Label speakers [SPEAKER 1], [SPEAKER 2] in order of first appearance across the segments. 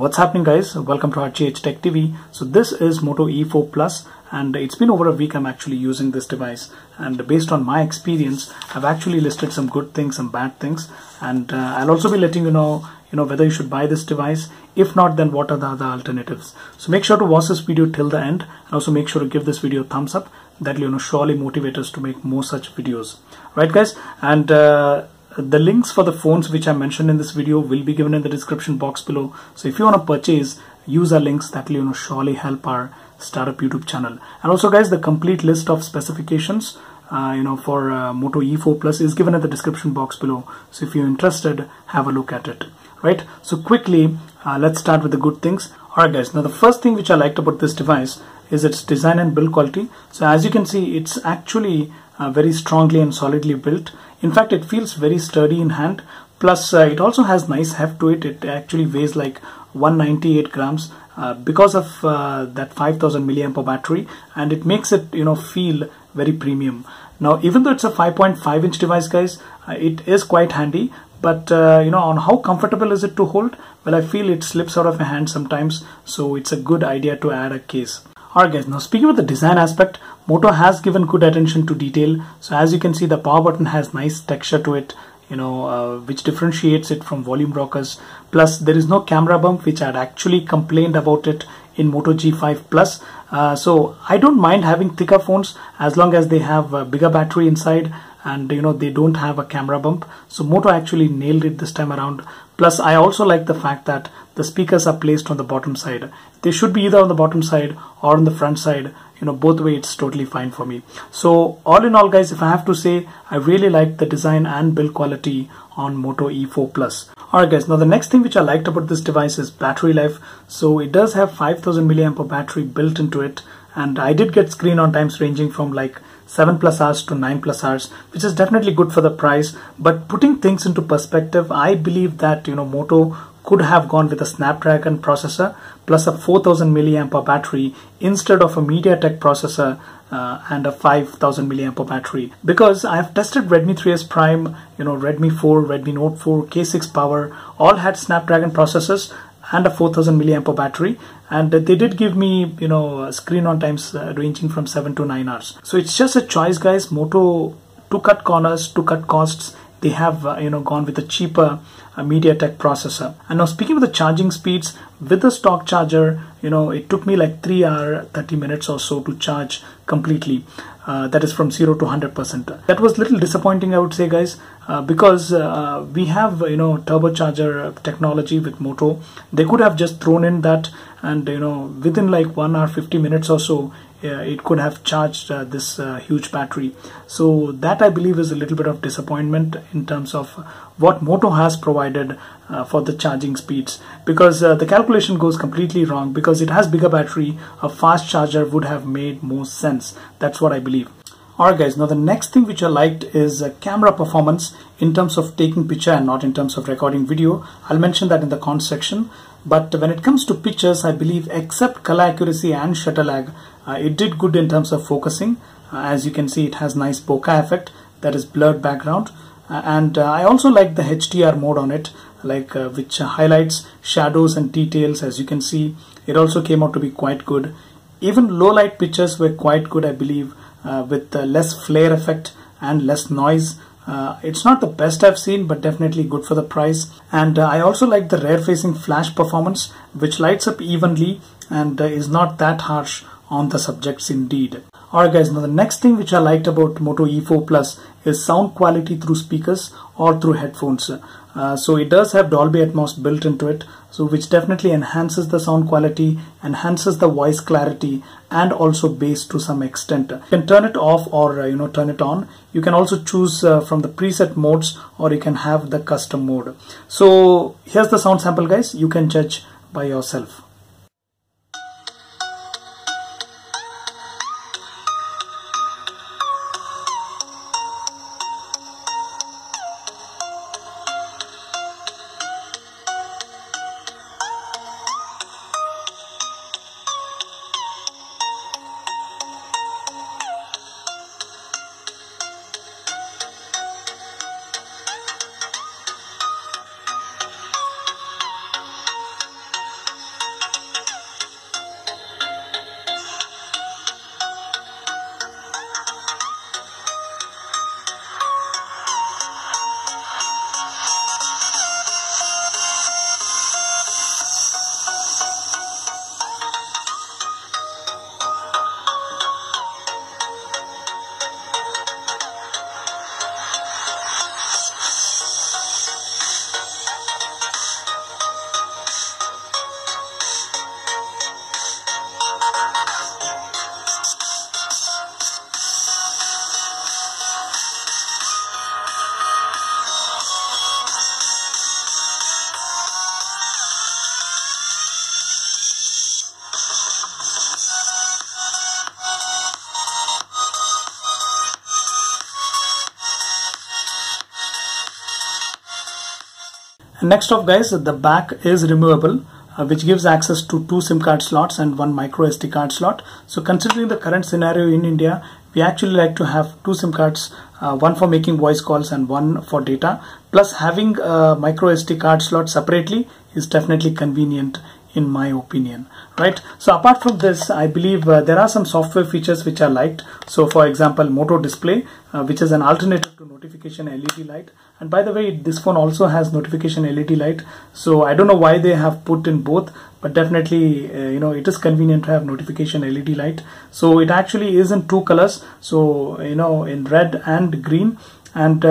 [SPEAKER 1] What's happening, guys? Welcome to RGHtechTv. So this is Moto E4 Plus, and it's been over a week I'm actually using this device, and based on my experience I've actually listed some good things, some bad things, and I'll also be letting you know whether you should buy this device. If not, then what are the other alternatives. So make sure to watch this video till the end, and also make sure to give this video a thumbs up. That will surely motivate us to make more such videos, right guys? And the links for the phones which I mentioned in this video will be given in the description box below. So if you want to purchase, use our links. That will surely help our startup YouTube channel. And also guys, the complete list of specifications for Moto E4 Plus is given in the description box below. So if you're interested, have a look at it. Right, so quickly let's start with the good things. Alright guys, now the first thing which I liked about this device is its design and build quality. So as you can see, it's actually very strongly and solidly built. In fact, it feels very sturdy in hand. Plus it also has nice heft to it. It actually weighs like 198 grams because of that 5000 milliampere battery, and it makes it feel very premium. Now even though it's a 5.5 inch device guys, it is quite handy. But on how comfortable is it to hold? Well, I feel it slips out of your hand sometimes, so it's a good idea to add a case. Alright guys, now speaking of the design aspect, Moto has given good attention to detail. So as you can see, the power button has nice texture to it, which differentiates it from volume rockers. Plus there is no camera bump, which I had actually complained about it in Moto G5 Plus. So I don't mind having thicker phones as long as they have a bigger battery inside, and they don't have a camera bump. So Moto actually nailed it this time around. Plus I also like the fact that the speakers are placed on the bottom side. They should be either on the bottom side or on the front side. Both way it's totally fine for me. So all in all guys, if I have to say, I really like the design and build quality on Moto E4 Plus. Alright guys, now the next thing which I liked about this device is battery life. So it does have 5000 milliampere battery built into it, and I did get screen on times ranging from like 7+ hours to 9+ hours, which is definitely good for the price. But putting things into perspective, I believe that Moto could have gone with a Snapdragon processor plus a 4000 milliampere battery instead of a MediaTek processor and a 5000 milliampere battery, because I have tested Redmi 3S Prime, Redmi 4, Redmi Note 4, K6 Power, all had Snapdragon processors and a 4000 milliampere battery, and they did give me screen on times ranging from 7 to 9 hours. So it's just a choice guys. Moto, to cut corners, to cut costs, they have gone with a cheaper MediaTek processor. And now speaking of the charging speeds, with the stock charger, it took me like 3 hours 30 minutes or so to charge completely. That is from 0 to 100%. That was a little disappointing, I would say guys, because we have turbocharger technology with Moto. They could have just thrown in that, and within like 1 hour 50 minutes or so, it could have charged this huge battery. So that I believe is a little bit of disappointment in terms of what Moto has provided for the charging speeds, because the calculation goes completely wrong. Because it has bigger battery, a fast charger would have made more sense. That's what I believe. Alright guys, now the next thing which I liked is camera performance in terms of taking picture and not in terms of recording video. I'll mention that in the cons section. But when it comes to pictures, I believe except color accuracy and shutter lag, it did good in terms of focusing. As you can see, it has nice bokeh effect, that is blurred background. And I also like the HDR mode on it, which highlights shadows and details. As you can see, it also came out to be quite good. Even low light pictures were quite good, I believe, with less flare effect and less noise. It's not the best I've seen, but definitely good for the price. And I also like the rear facing flash performance, which lights up evenly and is not that harsh on the subjects indeed. Alright guys, now the next thing which I liked about Moto E4 Plus is sound quality through speakers or through headphones. So it does have Dolby Atmos built into it, so which definitely enhances the sound quality, enhances the voice clarity, and also bass to some extent. You can turn it off or turn it on. You can also choose from the preset modes, or you can have the custom mode. So here's the sound sample guys, you can judge by yourself. And next off guys, the back is removable, which gives access to 2 SIM card slots and 1 micro SD card slot. So considering the current scenario in India, we actually like to have 2 SIM cards, one for making voice calls and one for data. Plus having a micro SD card slot separately is definitely convenient in my opinion, right? So apart from this, I believe there are some software features which I liked. So for example, Moto Display, which is an alternative to notification LED light. And by the way, this phone also has notification LED light. So I don't know why they have put in both, but definitely it is convenient to have notification LED light. So it actually is in 2 colors, so in red and green. And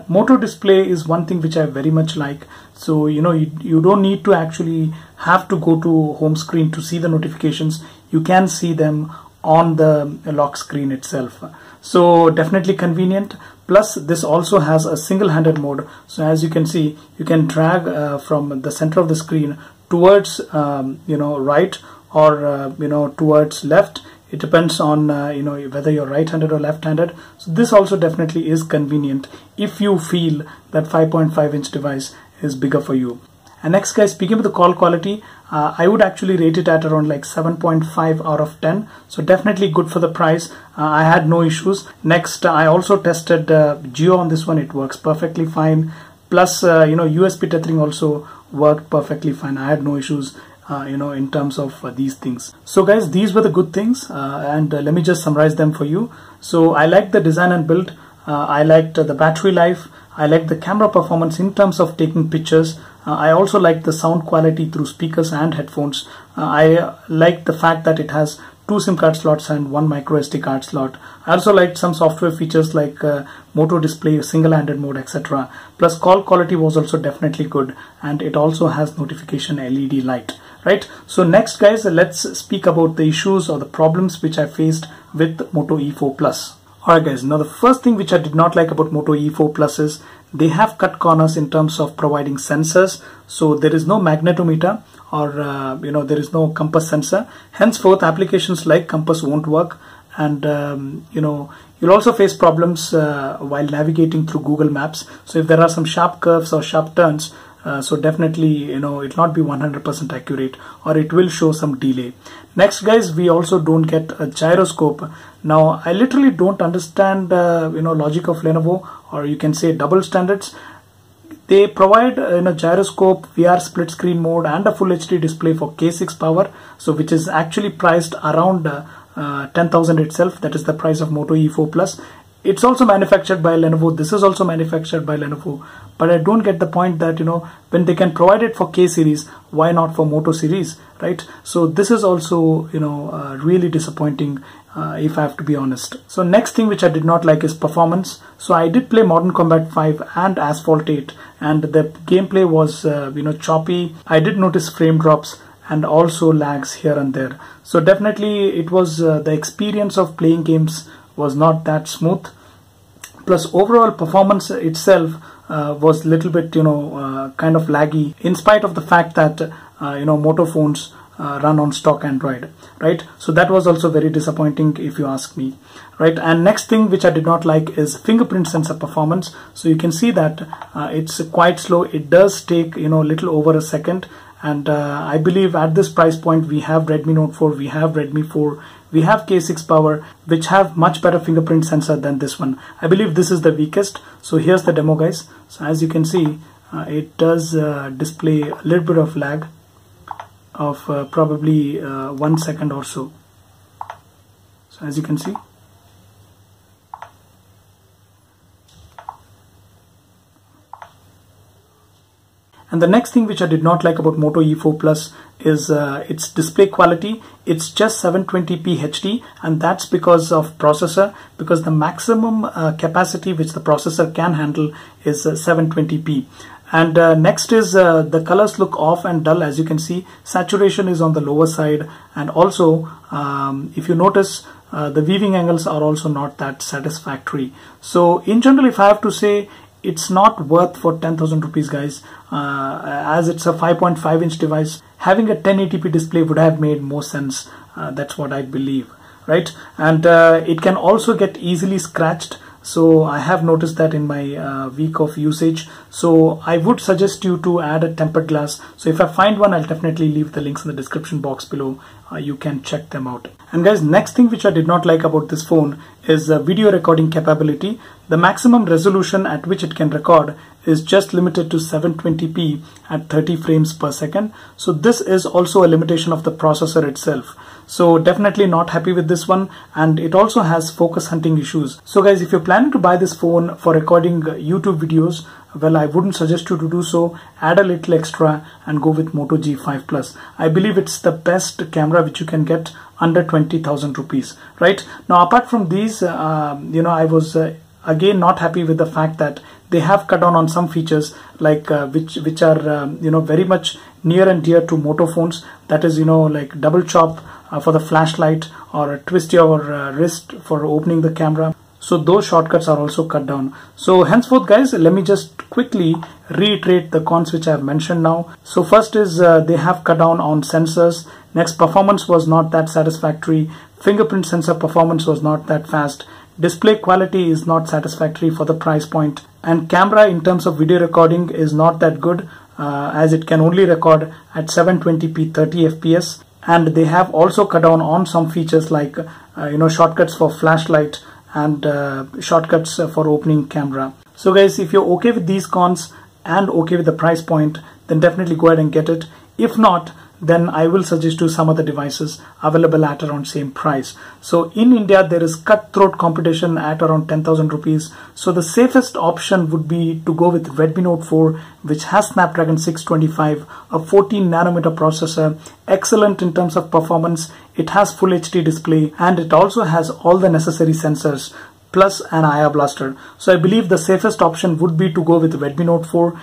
[SPEAKER 1] Moto Display is one thing which I very much like. So you don't need to actually have to go to home screen to see the notifications. You can see them on the lock screen itself. So definitely convenient. Plus this also has a single-handed mode. So as you can see, you can drag from the center of the screen towards right or towards left. It depends on whether you're right-handed or left-handed. So this also definitely is convenient if you feel that 5.5-inch device is bigger for you. And next guys, speaking of the call quality, I would actually rate it at around like 7.5 out of 10. So definitely good for the price. I had no issues. Next, I also tested Geo on this one. It works perfectly fine. Plus, USB tethering also worked perfectly fine. I had no issues. In terms of these things. So guys, these were the good things, and let me just summarize them for you. So I liked the design and build. I liked the battery life. I liked the camera performance in terms of taking pictures. I also liked the sound quality through speakers and headphones. I liked the fact that it has 2 SIM card slots and 1 micro SD card slot. I also liked some software features like Moto Display, single-handed mode, etc. Plus call quality was also definitely good, and it also has notification LED light. Right. So next guys, let's speak about the issues or the problems which I faced with Moto E4 Plus. Alright guys, now the first thing which I did not like about Moto E4 Plus is they have cut corners in terms of providing sensors. So there is no magnetometer or there is no compass sensor. Henceforth, applications like compass won't work, and you'll also face problems while navigating through Google Maps. So if there are some sharp curves or sharp turns, so definitely it will not be 100% accurate, or it will show some delay. Next guys, we also don't get a gyroscope. Now I literally don't understand logic of Lenovo, or you can say double standards. They provide gyroscope, VR split screen mode, and a full HD display for K6 power, so which is actually priced around 10,000 itself. That is the price of Moto E4 Plus. It's also manufactured by Lenovo. This is also manufactured by Lenovo. But I don't get the point that, when they can provide it for K series, why not for Moto series, right? So this is also, really disappointing, if I have to be honest. So next thing which I did not like is performance. So I did play Modern Combat 5 and Asphalt 8, and the gameplay was, choppy. I did notice frame drops and also lags here and there. So definitely it was, the experience of playing games was not that smooth. Plus overall performance itself was little bit kind of laggy, in spite of the fact that Moto phones run on stock Android, right? So that was also very disappointing if you ask me, right? And next thing which I did not like is fingerprint sensor performance. So you can see that it's quite slow. It does take little over a second. And I believe at this price point, we have Redmi Note 4, we have Redmi 4, we have K6 power, which have much better fingerprint sensor than this one. I believe this is the weakest. So here's the demo guys. So as you can see, it does display a little bit of lag of probably 1 second or so. So as you can see, and the next thing which I did not like about Moto E4 Plus is its display quality. It's just 720p HD, and that's because of processor, because the maximum capacity which the processor can handle is 720p. And next is the colors look off and dull. As you can see, saturation is on the lower side, and also if you notice, the viewing angles are also not that satisfactory. So in general, if I have to say, it's not worth for 10,000 rupees guys, as it's a 5.5-inch device. Having a 1080p display would have made more sense. That's what I believe, right? And it can also get easily scratched. So I have noticed that in my week of usage. So I would suggest you to add a tempered glass. So if I find one, I'll definitely leave the links in the description box below. You can check them out. And guys, next thing which I did not like about this phone is video recording capability. The maximum resolution at which it can record is just limited to 720p at 30 frames per second. So this is also a limitation of the processor itself. So definitely not happy with this one, and it also has focus hunting issues. So guys, if you're planning to buy this phone for recording YouTube videos, well, I wouldn't suggest you to do so. Add a little extra and go with Moto G5 Plus. I believe it's the best camera which you can get under 20,000 rupees, right? Now, apart from these, I was again not happy with the fact that they have cut down on some features like which are very much near and dear to Moto phones. That is, like double chop for the flashlight, or twist your wrist for opening the camera. So those shortcuts are also cut down. So henceforth guys, let me just quickly reiterate the cons which I have mentioned now. So first is they have cut down on sensors. Next, performance was not that satisfactory. Fingerprint sensor performance was not that fast. Display quality is not satisfactory for the price point. And camera in terms of video recording is not that good, as it can only record at 720p 30 fps. And they have also cut down on some features like shortcuts for flashlight and shortcuts for opening camera. So guys, if you're okay with these cons and okay with the price point, then definitely go ahead and get it. If not, then I will suggest you some other devices available at around same price. So in India, there is cutthroat competition at around 10,000 rupees. So the safest option would be to go with Redmi Note 4, which has Snapdragon 625, a 14 nanometer processor, excellent in terms of performance. It has full HD display, and it also has all the necessary sensors plus an IR blaster. So I believe the safest option would be to go with Redmi Note 4.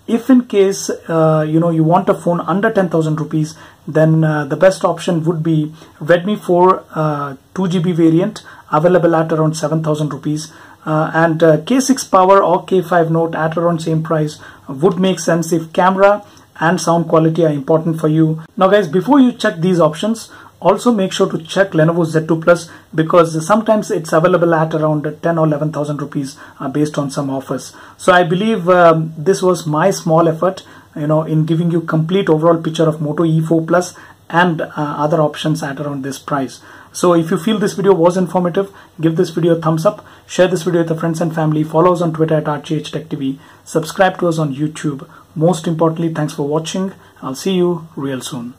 [SPEAKER 1] If in case you want a phone under 10,000 rupees, then the best option would be Redmi 4 2GB variant, available at around 7,000 rupees, and K6 Power or K5 Note at around same price would make sense if camera and sound quality are important for you. Now guys, before you check these options, also make sure to check Lenovo Z2 Plus, because sometimes it's available at around 10 or 11,000 rupees based on some offers. So I believe this was my small effort in giving you complete overall picture of Moto E4 Plus and other options at around this price. So if you feel this video was informative, give this video a thumbs up, share this video with your friends and family, follow us on Twitter at RGHtechTv, subscribe to us on YouTube. Most importantly, thanks for watching. I'll see you real soon.